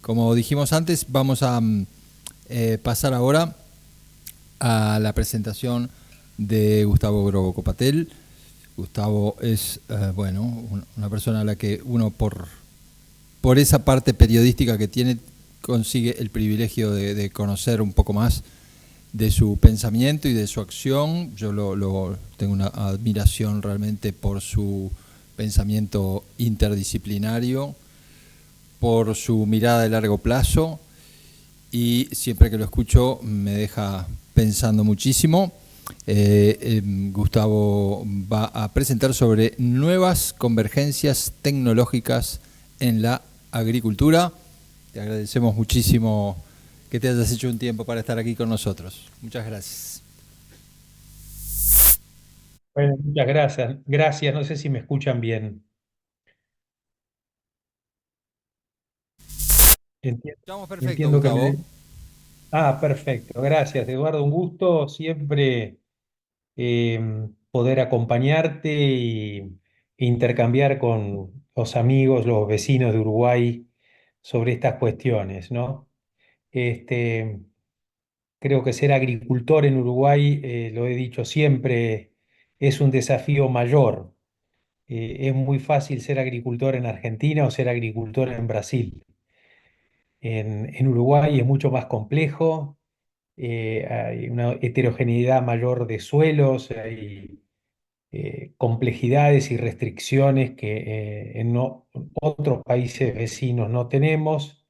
como dijimos antes, vamos a pasar ahora a la presentación de Gustavo Grobocopatel. Gustavo es, bueno, una persona a la que uno por esa parte periodística que tiene consigue el privilegio de conocer un poco más de su pensamiento y de su acción. Yo tengo una admiración realmente por su pensamiento interdisciplinario, por su mirada de largo plazo, y siempre que lo escucho me deja pensando muchísimo. Gustavo va a presentar sobre nuevas convergencias tecnológicas en la agricultura. Te agradecemos muchísimo que te hayas hecho un tiempo para estar aquí con nosotros. Muchas gracias. Bueno, muchas gracias. Gracias. No sé si me escuchan bien. Entiendo, Estamos perfecto, entiendo que Gustavo. me... Ah, perfecto. Gracias, Eduardo. Un gusto siempre poder acompañarte e intercambiar con los amigos, los vecinos de Uruguay sobre estas cuestiones, ¿no? Este, Creo que ser agricultor en Uruguay, lo he dicho siempre, es un desafío mayor. Es muy fácil ser agricultor en Argentina o ser agricultor en Brasil. En Uruguay es mucho más complejo, hay una heterogeneidad mayor de suelos, hay complejidades y restricciones que otros países vecinos no tenemos.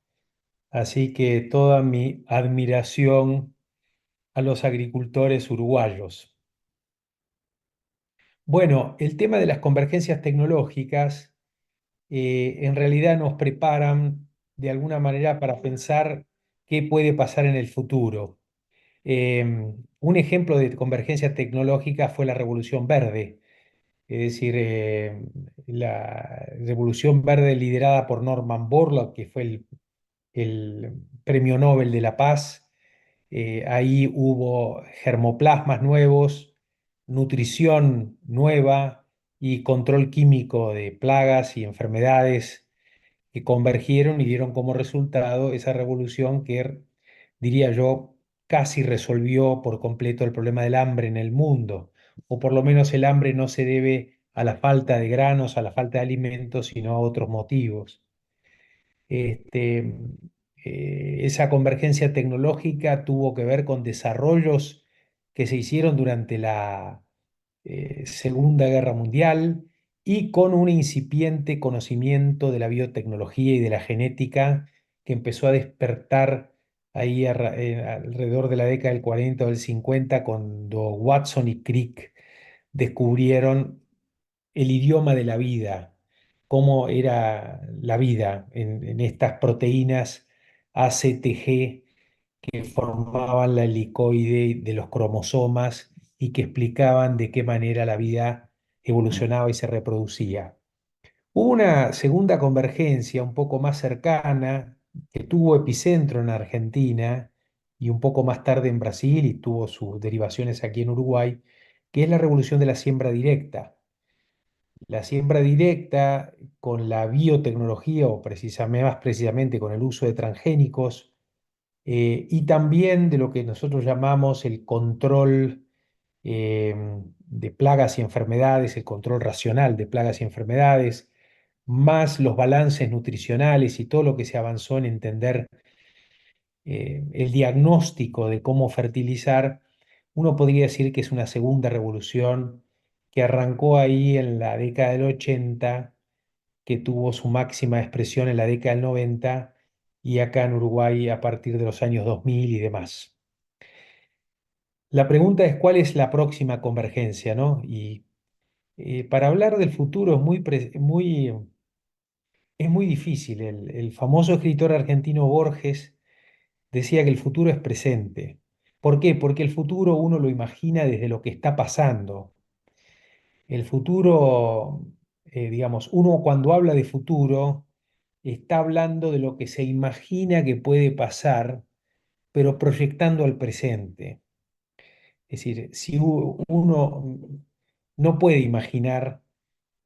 Así que toda mi admiración a los agricultores uruguayos. Bueno, el tema de las convergencias tecnológicas en realidad nos preparan de alguna manera para pensar qué puede pasar en el futuro. Un ejemplo de convergencia tecnológica fue la Revolución Verde, es decir, la Revolución Verde liderada por Norman Borlaug, que fue el Premio Nobel de la Paz. Ahí hubo germoplasmas nuevos, nutrición nueva y control químico de plagas y enfermedades que convergieron y dieron como resultado esa revolución que, diría yo, casi resolvió por completo el problema del hambre en el mundo, o por lo menos el hambre no se debe a la falta de granos, a la falta de alimentos, sino a otros motivos. Este, Esa convergencia tecnológica tuvo que ver con desarrollos que se hicieron durante la Segunda Guerra Mundial y con un incipiente conocimiento de la biotecnología y de la genética que empezó a despertar ahí alrededor de la década del 40 o del 50, cuando Watson y Crick descubrieron el idioma de la vida, cómo era la vida en estas proteínas ACTG que formaban la helicoide de los cromosomas y que explicaban de qué manera la vida evolucionaba y se reproducía. Hubo una segunda convergencia un poco más cercana que tuvo epicentro en Argentina y un poco más tarde en Brasil y tuvo sus derivaciones aquí en Uruguay, que es la revolución de la siembra directa. La siembra directa con la biotecnología o más precisamente con el uso de transgénicos, y también de lo que nosotros llamamos el control de plagas y enfermedades, el control racional de plagas y enfermedades, más los balances nutricionales y todo lo que se avanzó en entender el diagnóstico de cómo fertilizar. Uno podría decir que es una segunda revolución que arrancó ahí en la década del 80, que tuvo su máxima expresión en la década del 90 y acá en Uruguay a partir de los años 2000 y demás. La pregunta es cuál es la próxima convergencia, ¿no? Y para hablar del futuro es muy difícil. El famoso escritor argentino Borges decía que el futuro es presente. ¿Por qué? Porque el futuro uno lo imagina desde lo que está pasando. El futuro, digamos, uno cuando habla de futuro está hablando de lo que se imagina que puede pasar, pero proyectando al presente. Es decir, si uno no puede imaginar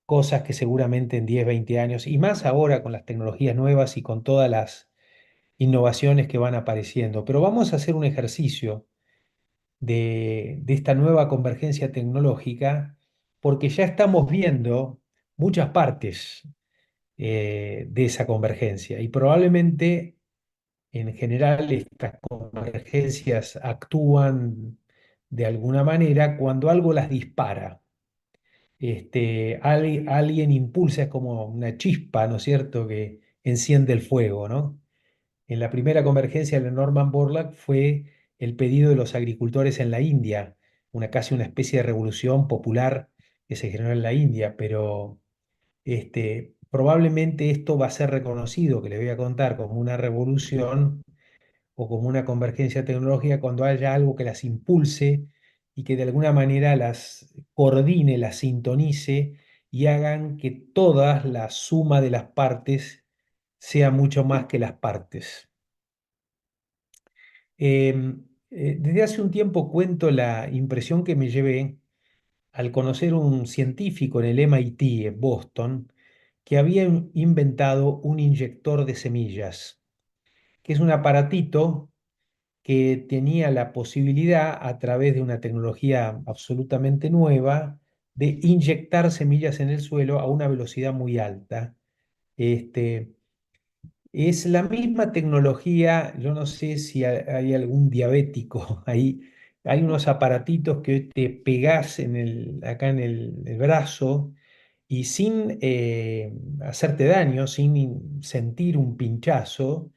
cosas que seguramente en 10, 20 años, y más ahora con las tecnologías nuevas y con todas las innovaciones que van apareciendo. Pero vamos a hacer un ejercicio de esta nueva convergencia tecnológica porque ya estamos viendo muchas partes de esa convergencia y probablemente en general estas convergencias actúan de alguna manera cuando algo las dispara. Alguien impulsa, es como una chispa, ¿no es cierto?, que enciende el fuego, ¿no? En la primera convergencia de Norman Borlaug fue el pedido de los agricultores en la India, casi una especie de revolución popular que se generó en la India, pero probablemente esto va a ser reconocido, que le voy a contar, como una revolución o como una convergencia tecnológica cuando haya algo que las impulse y que de alguna manera las coordine, las sintonice y hagan que todas la suma de las partes sea mucho más que las partes. Desde hace un tiempo cuento la impresión que me llevé al conocer un científico en el MIT en Boston que había inventado un inyector de semillas, que es un aparatito que tenía la posibilidad, a través de una tecnología absolutamente nueva, de inyectar semillas en el suelo a una velocidad muy alta. Este, es la misma tecnología, yo no sé si hay algún diabético ahí. Hay unos aparatitos que te pegás acá en el brazo y sin hacerte daño, sin sentir un pinchazo,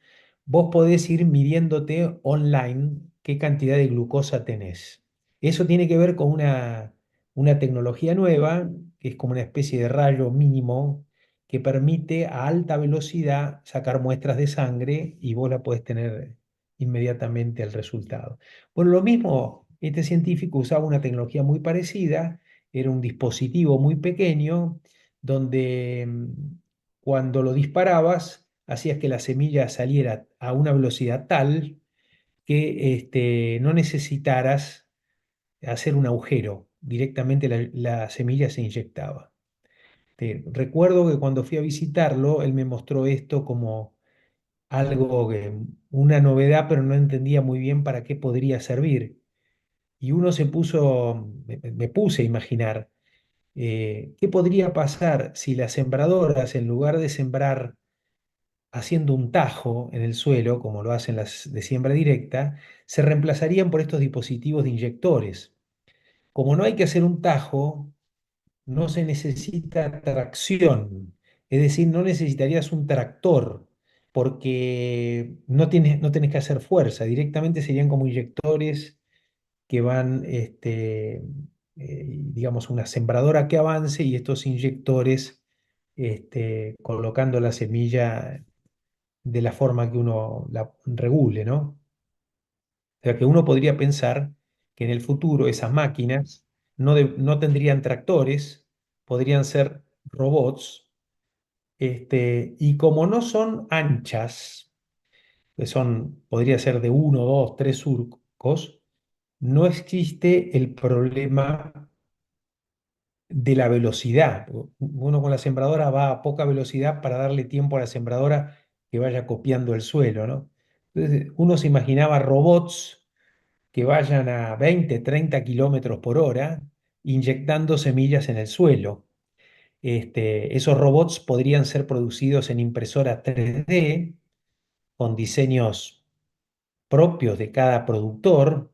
vos podés ir midiéndote online qué cantidad de glucosa tenés. Eso tiene que ver con una tecnología nueva, que es como una especie de rayo mínimo que permite a alta velocidad sacar muestras de sangre y vos la podés tener inmediatamente el resultado. Bueno, lo mismo, este científico usaba una tecnología muy parecida, era un dispositivo muy pequeño donde cuando lo disparabas hacías que la semilla saliera a una velocidad tal que no necesitaras hacer un agujero, directamente la semilla se inyectaba. Recuerdo que cuando fui a visitarlo, él me mostró esto como algo una novedad, pero no entendía muy bien para qué podría servir. Y uno me puse a imaginar qué podría pasar si las sembradoras, en lugar de sembrar haciendo un tajo en el suelo, como lo hacen las de siembra directa, se reemplazarían por estos dispositivos de inyectores. Como no hay que hacer un tajo, no se necesita tracción, es decir, no necesitarías un tractor porque no tenés que hacer fuerza, directamente serían como inyectores que van, digamos, una sembradora que avance y estos inyectores colocando la semilla de la forma que uno la regule, ¿no? O sea que uno podría pensar que en el futuro esas máquinas no tendrían tractores, podrían ser robots, y como no son anchas, podría ser de uno, dos, tres surcos, no existe el problema de la velocidad. Uno con la sembradora va a poca velocidad para darle tiempo a la sembradora que vaya copiando el suelo, ¿no? Entonces, uno se imaginaba robots que vayan a 20, 30 kilómetros por hora inyectando semillas en el suelo. Esos robots podrían ser producidos en impresoras 3D con diseños propios de cada productor,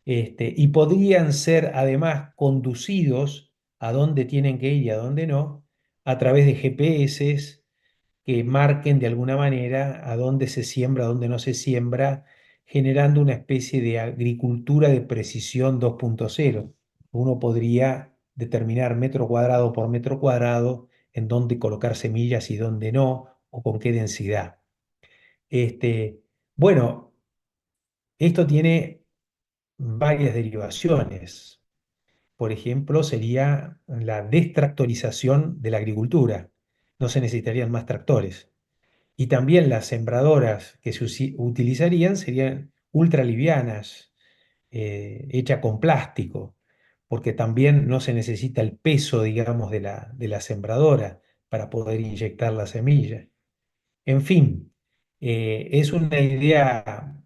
y podrían ser además conducidos a dónde tienen que ir y a dónde no, a través de GPS que marquen de alguna manera a dónde se siembra, a dónde no se siembra, generando una especie de agricultura de precisión 2.0. Uno podría determinar metro cuadrado por metro cuadrado en dónde colocar semillas y dónde no, o con qué densidad. Bueno, esto tiene varias derivaciones. Por ejemplo, sería la destractorización de la agricultura. No se necesitarían más tractores. Y también las sembradoras que se utilizarían serían ultralivianas, hechas con plástico, porque también no se necesita el peso, digamos, de la sembradora para poder inyectar la semilla. En fin, Es una idea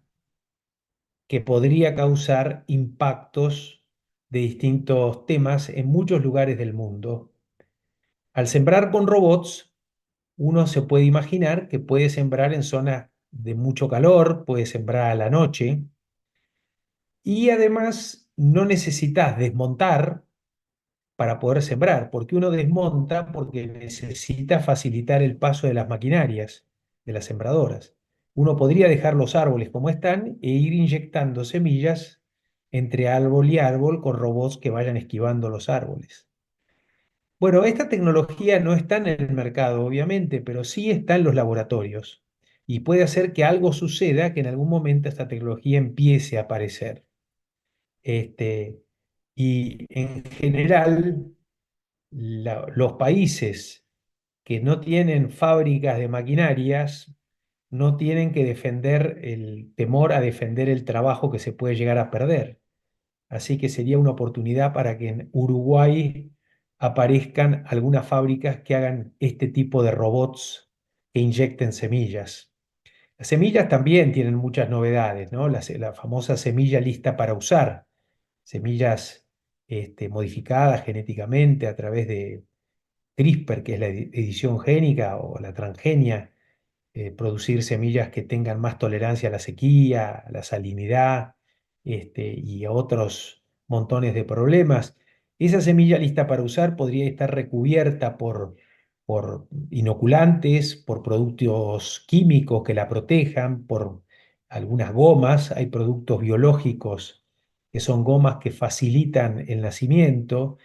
que podría causar impactos de distintos temas en muchos lugares del mundo. Al sembrar con robots, uno se puede imaginar que puede sembrar en zonas de mucho calor, puede sembrar a la noche y además no necesitas desmontar para poder sembrar, porque uno desmonta porque necesita facilitar el paso de las maquinarias, de las sembradoras. Uno podría dejar los árboles como están e ir inyectando semillas entre árbol y árbol con robots que vayan esquivando los árboles. Bueno, esta tecnología no está en el mercado, obviamente, pero sí está en los laboratorios. Y puede hacer que algo suceda, que en algún momento esta tecnología empiece a aparecer. Este, y en general, los países que no tienen fábricas de maquinarias no tienen que defender el temor a defender el trabajo que se puede llegar a perder. Así que sería una oportunidad para que en Uruguay aparezcan algunas fábricas que hagan este tipo de robots que inyecten semillas. Las semillas también tienen muchas novedades, ¿no? La famosa semilla lista para usar, semillas modificadas genéticamente a través de CRISPR, que es la edición génica o la transgenia, producir semillas que tengan más tolerancia a la sequía, a la salinidad, y a otros montones de problemas. Esa semilla lista para usar podría estar recubierta por inoculantes, por productos químicos que la protejan, por algunas gomas. Hay productos biológicos que son gomas que facilitan el nacimiento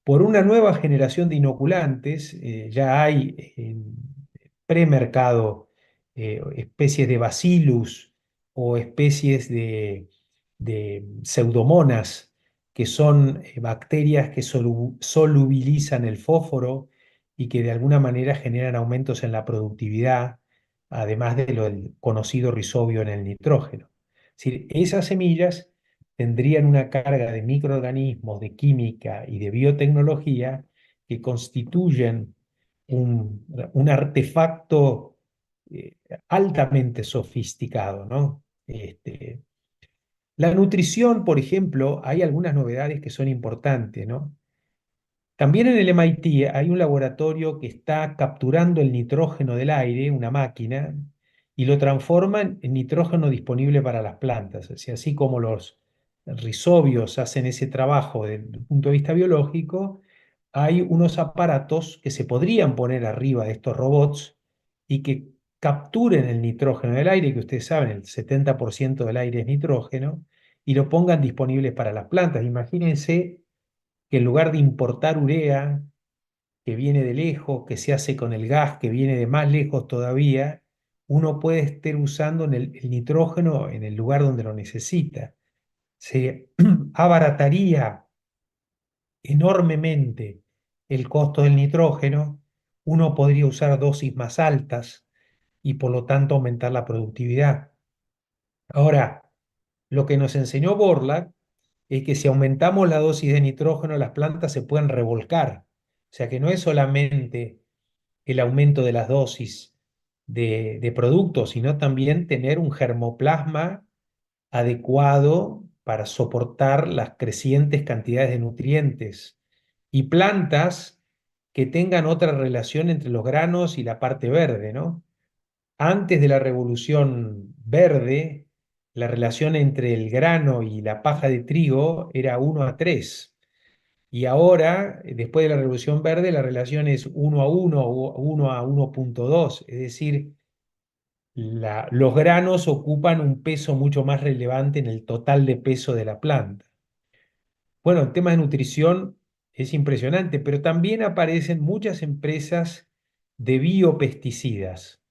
por una nueva generación de inoculantes. Ya hay en premercado especies de bacillus o especies de pseudomonas, que son bacterias que solubilizan el fósforo y que de alguna manera generan aumentos en la productividad, además de lo del conocido rizobio en el nitrógeno. Es decir, esas semillas tendrían una carga de microorganismos, de química y de biotecnología que constituyen un artefacto eh, altamente sofisticado, ¿no? La nutrición, por ejemplo, hay algunas novedades que son importantes, ¿no? También en el MIT hay un laboratorio que está capturando el nitrógeno del aire, una máquina, y lo transforma en nitrógeno disponible para las plantas. O sea, así como los rizobios hacen ese trabajo desde el punto de vista biológico, hay unos aparatos que se podrían poner arriba de estos robots y que capturen el nitrógeno del aire, que ustedes saben, el 70% del aire es nitrógeno, y lo pongan disponible para las plantas. Imagínense que en lugar de importar urea, que viene de lejos, que se hace con el gas, que viene de más lejos todavía, uno puede estar usando el nitrógeno en el lugar donde lo necesita. Se abarataría enormemente el costo del nitrógeno, uno podría usar dosis más altas y por lo tanto aumentar la productividad. Ahora, lo que nos enseñó Borlaug es que si aumentamos la dosis de nitrógeno, las plantas se pueden revolcar. O sea que no es solamente el aumento de las dosis de productos, sino también tener un germoplasma adecuado para soportar las crecientes cantidades de nutrientes y plantas que tengan otra relación entre los granos y la parte verde, ¿no? Antes de la revolución verde, la relación entre el grano y la paja de trigo era 1:3. Y ahora, después de la revolución verde, la relación es 1:1 o 1:1.2. Es decir, los granos ocupan un peso mucho más relevante en el total de peso de la planta. Bueno, el tema de nutrición es impresionante, pero también aparecen muchas empresas de biopesticidas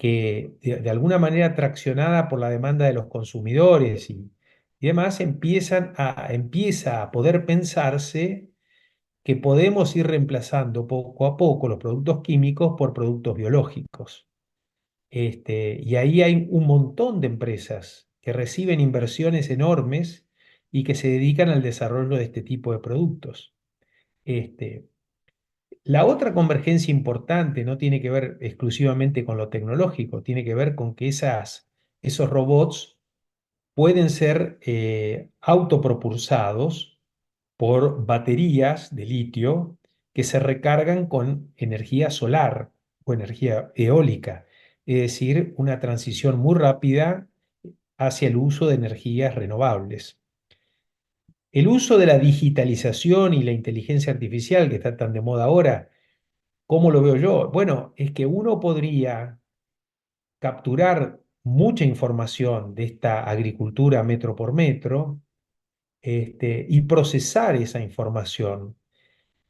que de alguna manera traccionada por la demanda de los consumidores y demás, empieza a poder pensarse que podemos ir reemplazando poco a poco los productos químicos por productos biológicos. Y ahí hay un montón de empresas que reciben inversiones enormes y que se dedican al desarrollo de este tipo de productos. Este, La otra convergencia importante no tiene que ver exclusivamente con lo tecnológico, tiene que ver con que esos robots pueden ser autopropulsados por baterías de litio que se recargan con energía solar o energía eólica, es decir, una transición muy rápida hacia el uso de energías renovables. El uso de la digitalización y la inteligencia artificial que está tan de moda ahora, ¿cómo lo veo yo? Bueno, es que uno podría capturar mucha información de esta agricultura metro por metro, y procesar esa información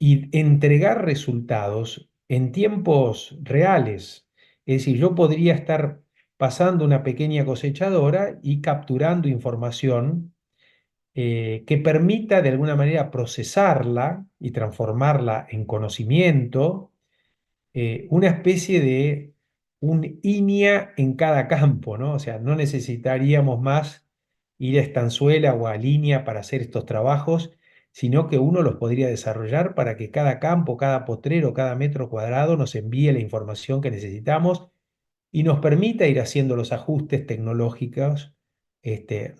y entregar resultados en tiempos reales. Es decir, yo podría estar pasando una pequeña cosechadora y capturando información que permita de alguna manera procesarla y transformarla en conocimiento, una especie de un INEA en cada campo, ¿no? O sea, no necesitaríamos más ir a Estanzuela o a Línea para hacer estos trabajos, sino que uno los podría desarrollar para que cada campo, cada potrero, cada metro cuadrado nos envíe la información que necesitamos y nos permita ir haciendo los ajustes tecnológicos,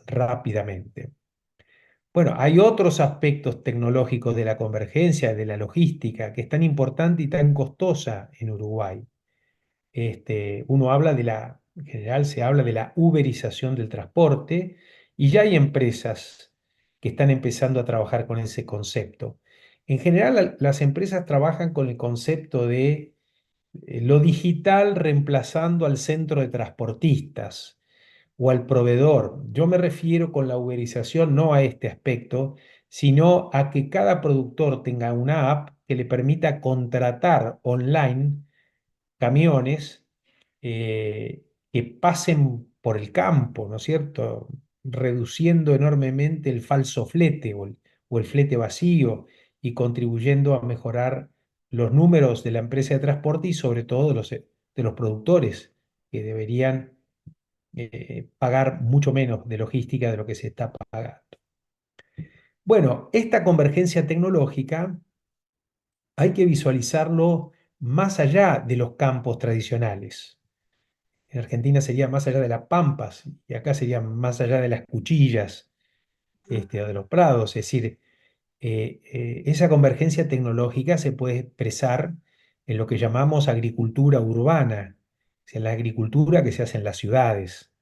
rápidamente. Bueno, hay otros aspectos tecnológicos de la convergencia, de la logística, que es tan importante y tan costosa en Uruguay. Uno habla en general se habla de la uberización del transporte y ya hay empresas que están empezando a trabajar con ese concepto. En general, las empresas trabajan con el concepto de lo digital reemplazando al centro de transportistas o al proveedor. Yo me refiero con la uberización no a este aspecto, sino a que cada productor tenga una app que le permita contratar online camiones que pasen por el campo, ¿no es cierto? Reduciendo enormemente el falso flete o el flete vacío y contribuyendo a mejorar los números de la empresa de transporte y sobre todo de los productores, que deberían pagar mucho menos de logística de lo que se está pagando. Bueno, esta convergencia tecnológica hay que visualizarlo más allá de los campos tradicionales. En Argentina sería más allá de las pampas y acá sería más allá de las cuchillas, o de los prados. Es decir, esa convergencia tecnológica se puede expresar en lo que llamamos agricultura urbana, o sea, la agricultura que se hace en las ciudades.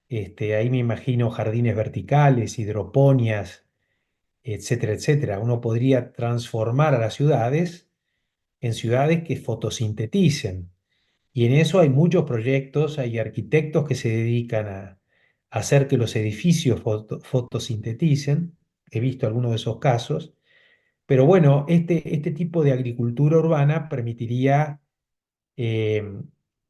Ahí me imagino jardines verticales, hidroponias, etcétera, etcétera. Uno podría transformar a las ciudades en ciudades que fotosinteticen. Y en eso hay muchos proyectos, hay arquitectos que se dedican a hacer que los edificios fotosinteticen. He visto algunos de esos casos. Pero bueno, este tipo de agricultura urbana permitiría eh,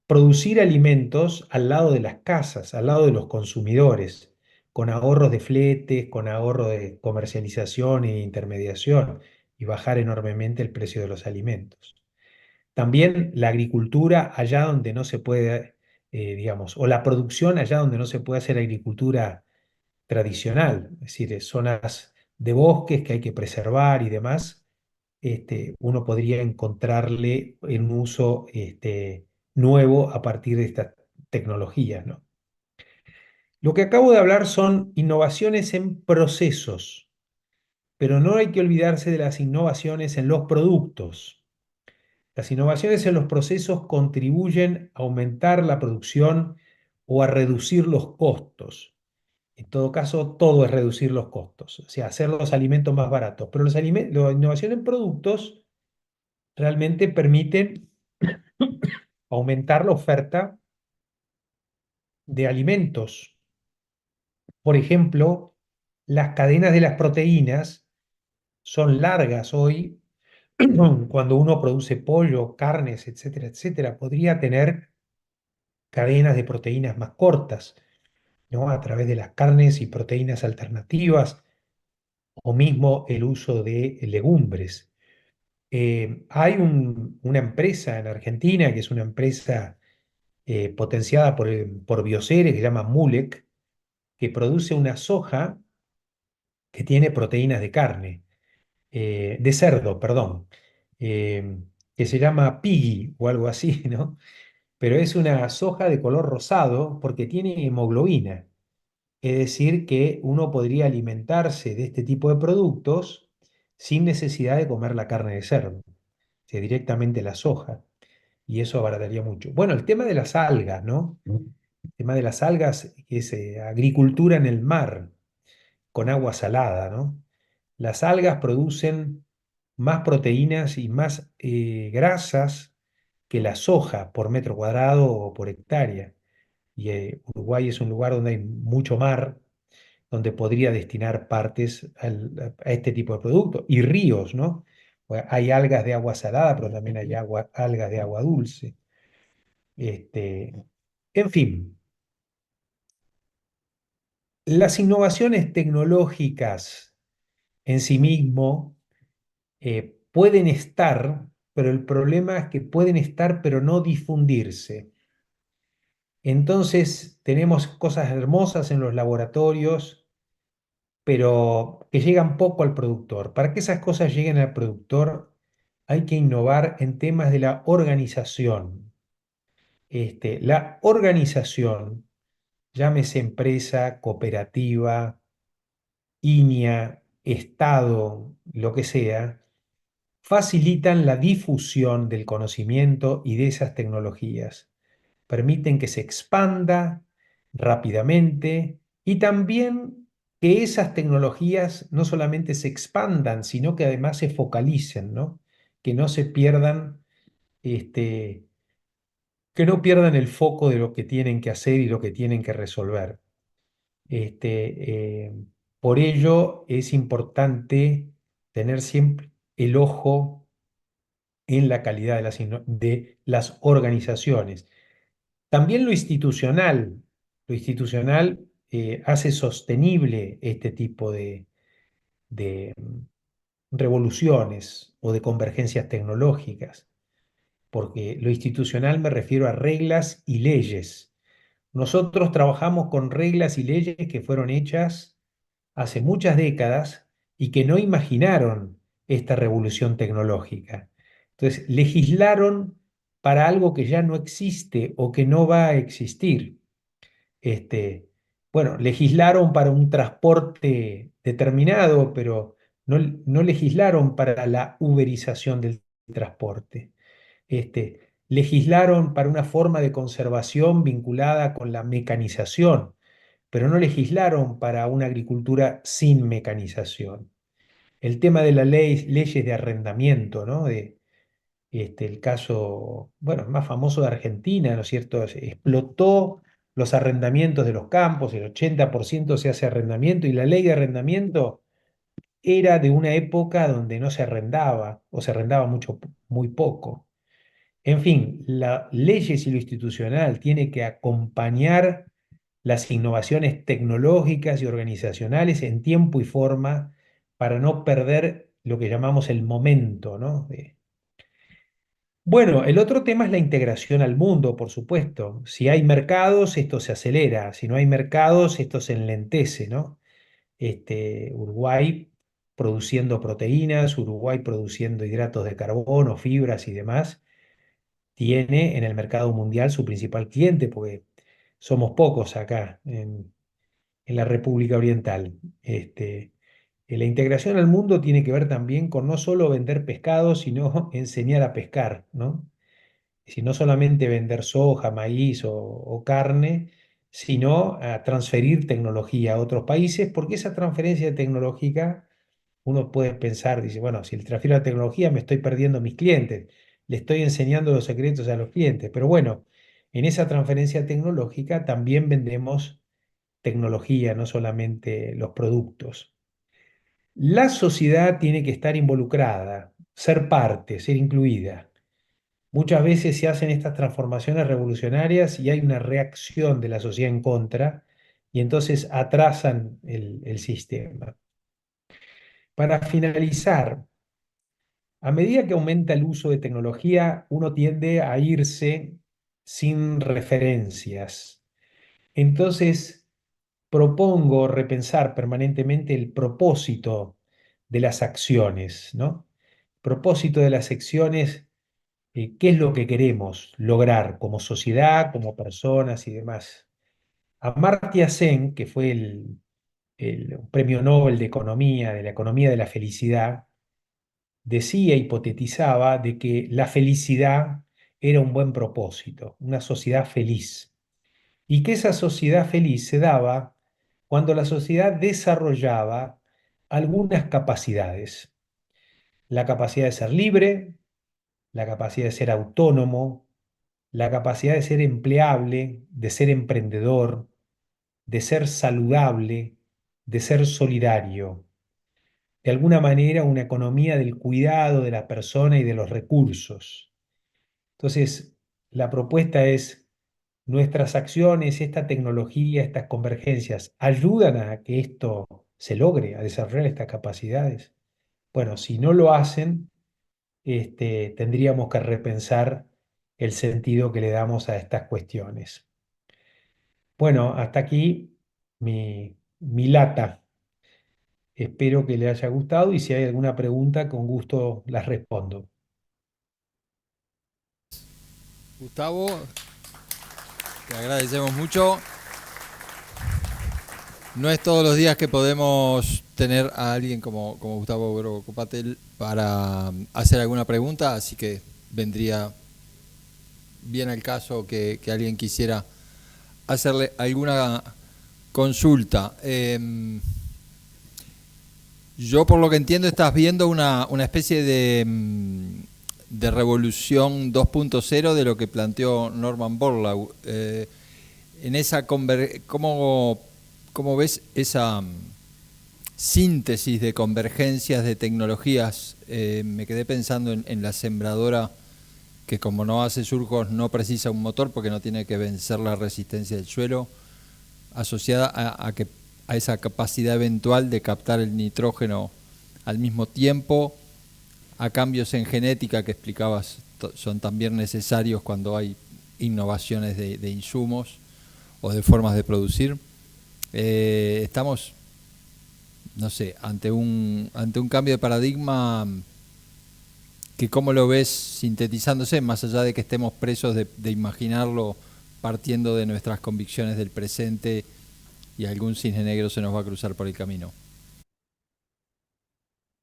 producir alimentos al lado de las casas, al lado de los consumidores, con ahorros de fletes, con ahorro de comercialización e intermediación, y bajar enormemente el precio de los alimentos. También la agricultura allá donde no se puede, digamos, o la producción allá donde no se puede hacer agricultura tradicional, es decir, zonas de bosques que hay que preservar y demás, uno podría encontrarle un uso, nuevo a partir de estas tecnologías, ¿no? Lo que acabo de hablar son innovaciones en procesos, pero no hay que olvidarse de las innovaciones en los productos. Las innovaciones en los procesos contribuyen a aumentar la producción o a reducir los costos. En todo caso, todo es reducir los costos, o sea, hacer los alimentos más baratos. Pero la innovación en productos realmente permiten aumentar la oferta de alimentos. Por ejemplo, las cadenas de las proteínas son largas hoy. Cuando uno produce pollo, carnes, etcétera, etcétera, podría tener cadenas de proteínas más cortas, ¿no? A través de las carnes y proteínas alternativas o mismo el uso de legumbres. Hay una empresa en Argentina que es una empresa potenciada por Bioceres que se llama Mulec, que produce una soja que tiene proteínas de carne, de cerdo, perdón. que se llama piggy o algo así, ¿no? Pero es una soja de color rosado porque tiene hemoglobina. Es decir, que uno podría alimentarse de este tipo de productos sin necesidad de comer la carne de cerdo, o sea, directamente la soja, y eso abarataría mucho. Bueno, el tema de las algas, ¿no? El tema de las algas, que es agricultura en el mar, con agua salada, ¿no? Las algas producen más proteínas y más grasas que la soja por metro cuadrado o por hectárea. Y Uruguay es un lugar donde hay mucho mar, donde podría destinar partes a este tipo de productos. Y ríos, ¿no? Hay algas de agua salada, pero también hay algas de agua dulce. Este, en fin, las innovaciones tecnológicas en sí mismo pueden estar, pero el problema es que pueden estar, pero no difundirse. Entonces, tenemos cosas hermosas en los laboratorios, pero que llegan poco al productor. Para que esas cosas lleguen al productor, hay que innovar en temas de la organización. La organización, llámese empresa, cooperativa, INEA, Estado, lo que sea, facilitan la difusión del conocimiento y de esas tecnologías. Permiten que se expanda rápidamente y también que esas tecnologías no solamente se expandan, sino que además se focalicen, ¿no? Que no se pierdan, este, que no pierdan el foco de lo que tienen que hacer y lo que tienen que resolver. Este, por ello es importante tener siempre el ojo en la calidad de las organizaciones. También lo institucional hace sostenible este tipo de revoluciones o de convergencias tecnológicas, porque lo institucional me refiero a reglas y leyes. Nosotros trabajamos con reglas y leyes que fueron hechas hace muchas décadas y que no imaginaron esta revolución tecnológica. Entonces, legislaron para algo que ya no existe o que no va a existir. Este, bueno, legislaron para un transporte determinado, pero no legislaron para la uberización del transporte. Legislaron para una forma de conservación vinculada con la mecanización, pero no legislaron para una agricultura sin mecanización. El tema de las leyes de arrendamiento, ¿no? El caso, bueno, más famoso de Argentina, ¿no es cierto? Explotó los arrendamientos de los campos, el 80% se hace arrendamiento y la ley de arrendamiento era de una época donde no se arrendaba o se arrendaba mucho, muy poco. En fin, las leyes y lo institucional tiene que acompañar las innovaciones tecnológicas y organizacionales en tiempo y forma para no perder lo que llamamos el momento, ¿no? Bueno, el otro tema es la integración al mundo, por supuesto. Si hay mercados, esto se acelera. Si no hay mercados, esto se enlentece, ¿no? Uruguay produciendo proteínas, Uruguay produciendo hidratos de carbono, fibras y demás, tiene en el mercado mundial su principal cliente, porque somos pocos acá en la República Oriental. La integración al mundo tiene que ver también con no solo vender pescado, sino enseñar a pescar, ¿no? Si no solamente vender soja, maíz o carne, sino a transferir tecnología a otros países, porque esa transferencia tecnológica, uno puede pensar, dice, bueno, si le transfiero la tecnología me estoy perdiendo mis clientes, le estoy enseñando los secretos a los clientes, pero bueno, en esa transferencia tecnológica también vendemos tecnología, no solamente los productos. La sociedad tiene que estar involucrada, ser parte, ser incluida. Muchas veces se hacen estas transformaciones revolucionarias y hay una reacción de la sociedad en contra y entonces atrasan el sistema. Para finalizar, a medida que aumenta el uso de tecnología, uno tiende a irse sin referencias. Entonces, propongo repensar permanentemente el propósito de las acciones, ¿no? Propósito de las acciones qué es lo que queremos lograr como sociedad, como personas y demás. Amartya Sen, que fue el premio Nobel de Economía, de la economía de la felicidad, decía, hipotetizaba de que la felicidad era un buen propósito, una sociedad feliz, y que esa sociedad feliz se daba cuando la sociedad desarrollaba algunas capacidades, la capacidad de ser libre, la capacidad de ser autónomo, la capacidad de ser empleable, de ser emprendedor, de ser saludable, de ser solidario. De alguna manera, una economía del cuidado de la persona y de los recursos. Entonces, la propuesta es, nuestras acciones, esta tecnología, estas convergencias, ¿ayudan a que esto se logre, a desarrollar estas capacidades? Bueno, si no lo hacen, tendríamos que repensar el sentido que le damos a estas cuestiones. Bueno, hasta aquí mi lata. Espero que le haya gustado y si hay alguna pregunta, con gusto las respondo. Gustavo, te agradecemos mucho. No es todos los días que podemos tener a alguien como Gustavo Grobocopatel para hacer alguna pregunta, así que vendría bien al caso que alguien quisiera hacerle alguna consulta. Yo por lo que entiendo estás viendo una especie de revolución 2.0 de lo que planteó Norman Borlaug. En esa ¿cómo ves esa síntesis de convergencias de tecnologías? Me quedé pensando en la sembradora que como no hace surcos no precisa un motor porque no tiene que vencer la resistencia del suelo, asociada a esa capacidad eventual de captar el nitrógeno al mismo tiempo, a cambios en genética que explicabas son también necesarios cuando hay innovaciones de insumos o de formas de producir. Estamos, no sé, ante un cambio de paradigma que cómo lo ves sintetizándose, más allá de que estemos presos de imaginarlo partiendo de nuestras convicciones del presente y algún cisne negro se nos va a cruzar por el camino.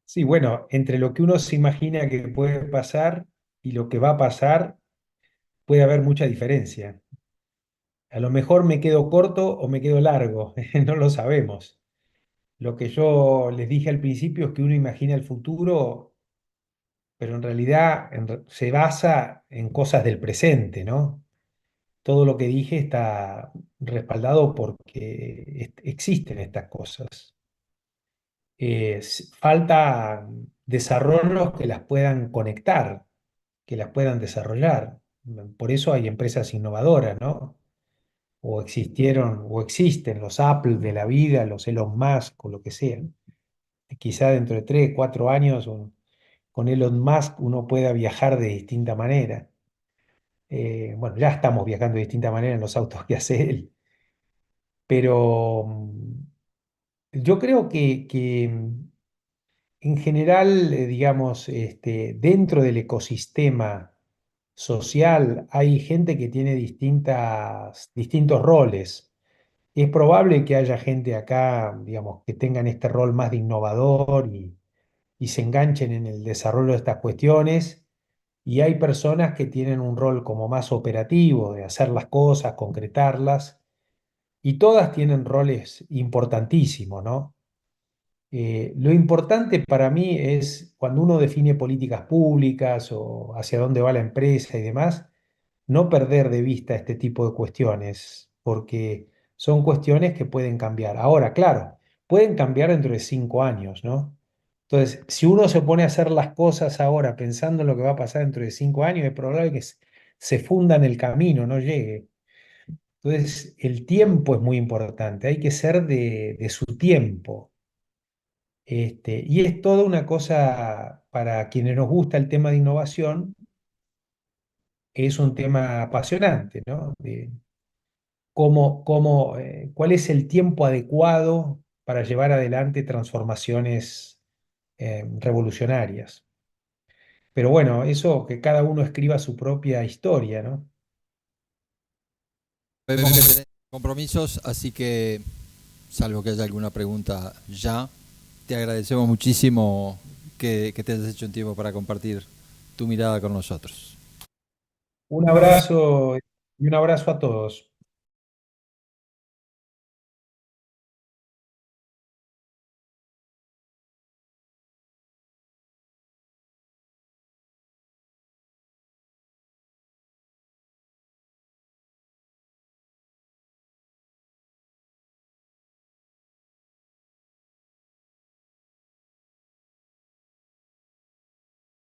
Sí, bueno, entre lo que uno se imagina que puede pasar y lo que va a pasar, puede haber mucha diferencia. A lo mejor me quedo corto o me quedo largo, no lo sabemos. Lo que yo les dije al principio es que uno imagina el futuro, pero en realidad se basa en cosas del presente, ¿no? Todo lo que dije está respaldado porque existen estas cosas. Falta desarrollos que las puedan conectar, que las puedan desarrollar. Por eso hay empresas innovadoras, ¿no? O existieron o existen los Apple de la vida, los Elon Musk o lo que sea. Quizá dentro de 3, 4 años con Elon Musk uno pueda viajar de distinta manera. Bueno, ya estamos viajando de distinta manera en los autos que hace él, pero yo creo que en general, digamos, dentro del ecosistema social hay gente que tiene distintos roles. Es probable que haya gente acá, digamos, que tengan este rol más de innovador y se enganchen en el desarrollo de estas cuestiones. Y hay personas que tienen un rol como más operativo, de hacer las cosas, concretarlas. Y todas tienen roles importantísimos, ¿no? Lo importante para mí es cuando uno define políticas públicas o hacia dónde va la empresa y demás, no perder de vista este tipo de cuestiones, porque son cuestiones que pueden cambiar. Ahora, claro, pueden cambiar dentro de 5 años, ¿no? Entonces, si uno se pone a hacer las cosas ahora pensando en lo que va a pasar dentro de 5 años, es probable que se funda en el camino, no llegue. Entonces, el tiempo es muy importante, hay que ser de su tiempo. Y es toda una cosa para quienes nos gusta el tema de innovación, es un tema apasionante, ¿no? De cuál es el tiempo adecuado para llevar adelante transformaciones revolucionarias. Pero bueno, eso que cada uno escriba su propia historia, ¿no? Vemos que tenés compromisos, así que, salvo que haya alguna pregunta ya, te agradecemos muchísimo que te hayas hecho un tiempo para compartir tu mirada con nosotros. Un abrazo y un abrazo a todos.